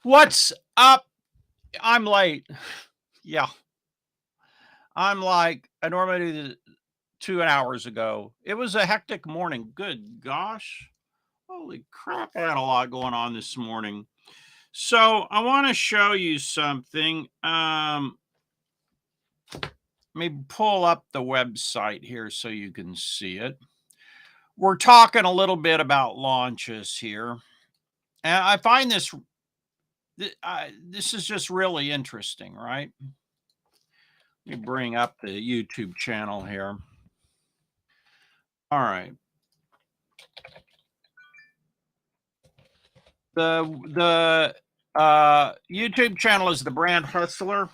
What's up? I'm late. Yeah, I normally did 2 hours ago. It was a hectic morning. Good gosh. Holy crap, I had a lot going on this morning. So, I wanna show you something. Let me pull up the website here so you can see it. We're talking a little bit about launches here, and I find this is just really interesting, right? Let me bring up the YouTube channel here. All right. The YouTube channel is the Brand Hustler.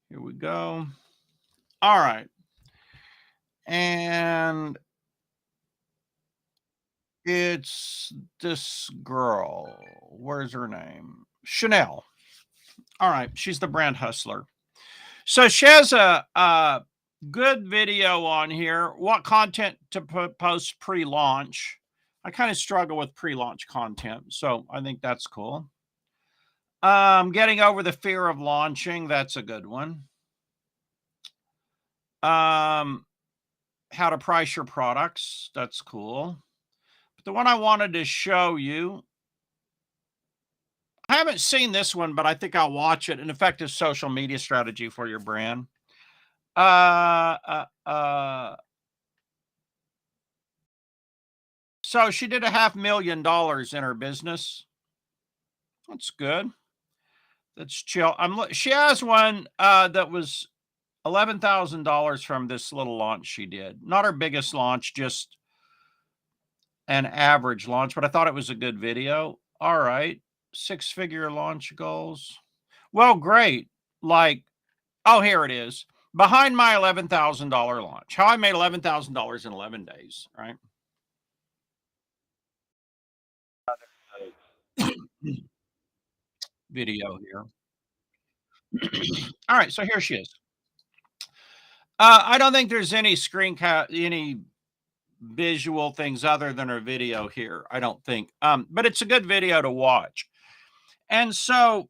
Here we go. All right. And it's this girl. Where's her name? Chanel. All right. She's the Brand Hustler. So she has a good video on here. What content to post pre-launch. I kind of struggle with pre-launch content, so I think that's cool. Getting over the fear of launching, that's a good one. How to price your products, that's cool. But the one I wanted to show you, I haven't seen this one, but I think I'll watch it. An effective social media strategy for your brand. Uh, uh, uh, so she did $500,000 in her business. That's good. That's chill. She has one that was $11,000 from this little launch she did. Not her biggest launch, just an average launch, but I thought it was a good video. All right. Six-figure launch goals. Well, great. Like, oh, here it is. Behind my $11,000 launch. How I made $11,000 in 11 days, right? Video here. All right, so here she is. I don't think there's any any visual things other than her video here. I don't think. But it's a good video to watch. And so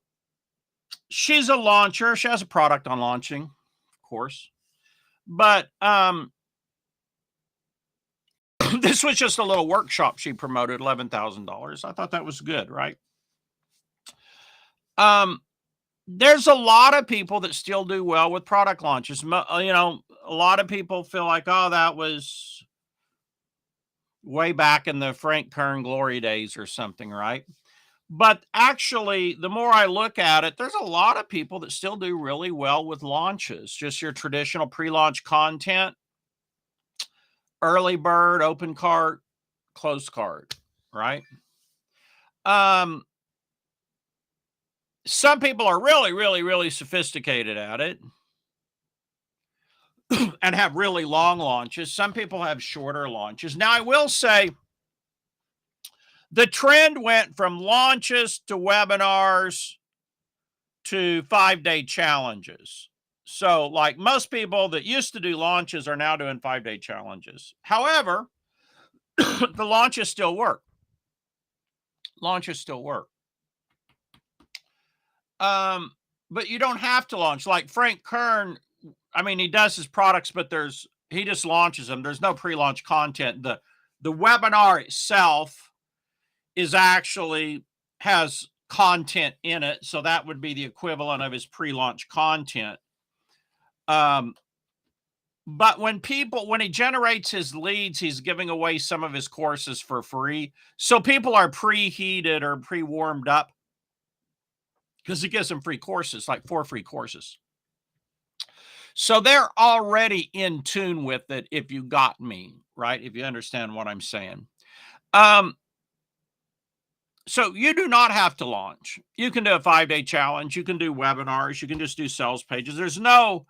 she's a launcher. She has a product on launching, of course. But this was just a little workshop she promoted, $11,000. I thought that was good, right? There's a lot of people that still do well with product launches. A lot of people feel like, oh, that was way back in the Frank Kern glory days or something, right? But actually, the more I look at it, there's a lot of people that still do really well with launches. Just your traditional pre-launch content, early bird, open cart, close cart, right? Some people are really, really, really sophisticated at it and have really long launches. Some people have shorter launches. Now, I will say the trend went from launches to webinars to 5-day challenges. So, like most people that used to do launches are now doing 5-day challenges. However, the launches still work. Launches still work. But you don't have to launch. Like Frank Kern, I mean, he does his products, but he just launches them. There's no pre-launch content. The webinar itself is actually has content in it, so that would be the equivalent of his pre-launch content. But when he generates his leads, he's giving away some of his courses for free. So people are preheated or pre-warmed up because he gives them free courses, like 4 free courses. So they're already in tune with it, if you got me, right? If you understand what I'm saying. So you do not have to launch. You can do a 5-day challenge. You can do webinars. You can just do sales pages. There's no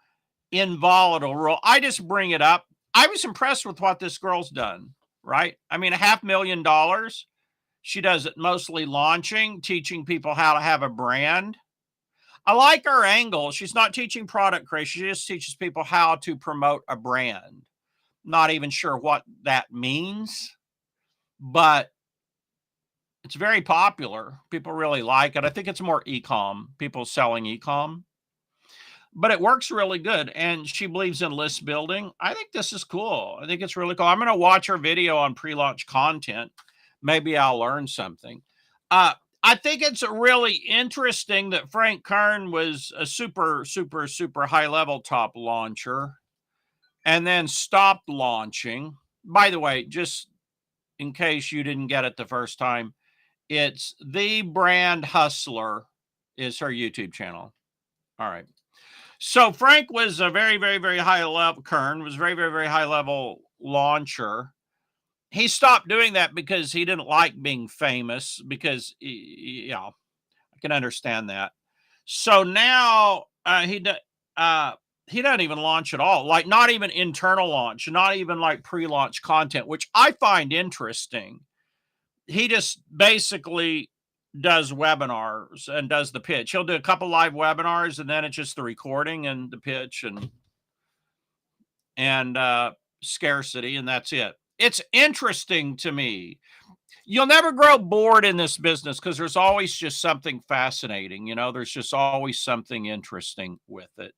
involatile rule. I just bring it up. I was impressed with what this girl's done, right? I mean, $500,000. She does it mostly launching, teaching people how to have a brand. I like her angle. She's not teaching product creation. She just teaches people how to promote a brand. Not even sure what that means, but It's very popular. People really like it. I think it's more e-com, people selling e-com, but it works really good. And she believes in list building. I think this is cool. I think it's really cool. I'm going to watch her video on pre-launch content. Maybe I'll learn something. I think it's really interesting that Frank Kern was a super, super, super high level top launcher and then stopped launching. By the way, just in case you didn't get it the first time, it's The Brand Hustler is her YouTube channel. All right. So Frank was a very, very, very high level, Kern was very, very, very high level launcher. He stopped doing that because he didn't like being famous because, yeah, I can understand that. So now he doesn't even launch at all, like not even internal launch, not even like pre-launch content, which I find interesting. He just basically does webinars and does the pitch. He'll do a couple live webinars and then it's just the recording and the pitch and scarcity, and that's it. It's interesting to me. You'll never grow bored in this business because there's always just something fascinating. You know, there's just always something interesting with it.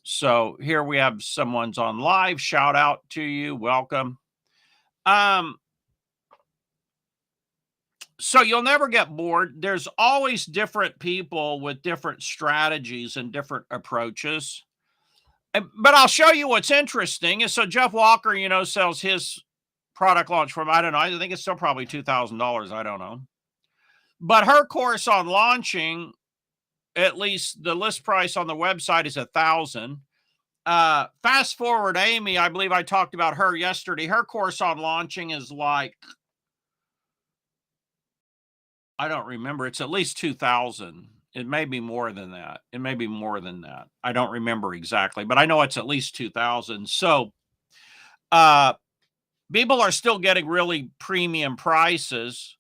So here we have someone's on live. Shout out to you. Welcome. So you'll never get bored. There's always different people with different strategies and different approaches. But I'll show you what's interesting. And so Jeff Walker, you know, sells his product launch from, I don't know, I think it's still probably $2,000. I don't know. But her course on launching, at least the list price on the website is $1,000. Fast Forward Amy, I believe I talked about her yesterday. Her course on launching is like, I don't remember. It's at least 2,000. It may be more than that. It may be more than that. I don't remember exactly, but I know it's at least 2,000. So, people are still getting really premium prices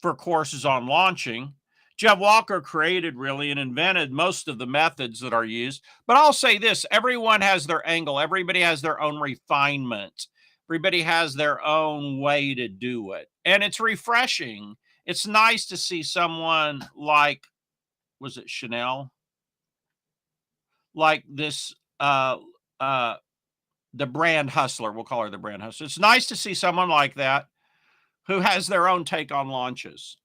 for courses on launching. Jeff Walker created really and invented most of the methods that are used. But I'll say this, everyone has their angle. Everybody has their own refinement. Everybody has their own way to do it. And it's refreshing. It's nice to see someone like, was it Chanel? Like this, the brand hustler. We'll call her the brand hustler. It's nice to see someone like that who has their own take on launches,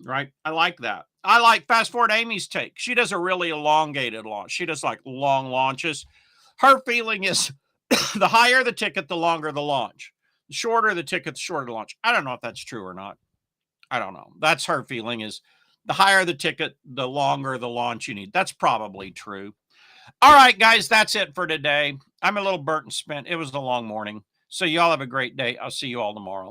right? I like that. I like Fast Forward Amy's take. She does a really elongated launch. She does like long launches. Her feeling is the higher the ticket, the longer the launch. The shorter the ticket, the shorter the launch. I don't know if that's true or not. I don't know. That's her feeling is the higher the ticket, the longer the launch you need. That's probably true. All right, guys, that's it for today. I'm a little burnt and spent. It was a long morning. So y'all have a great day. I'll see you all tomorrow.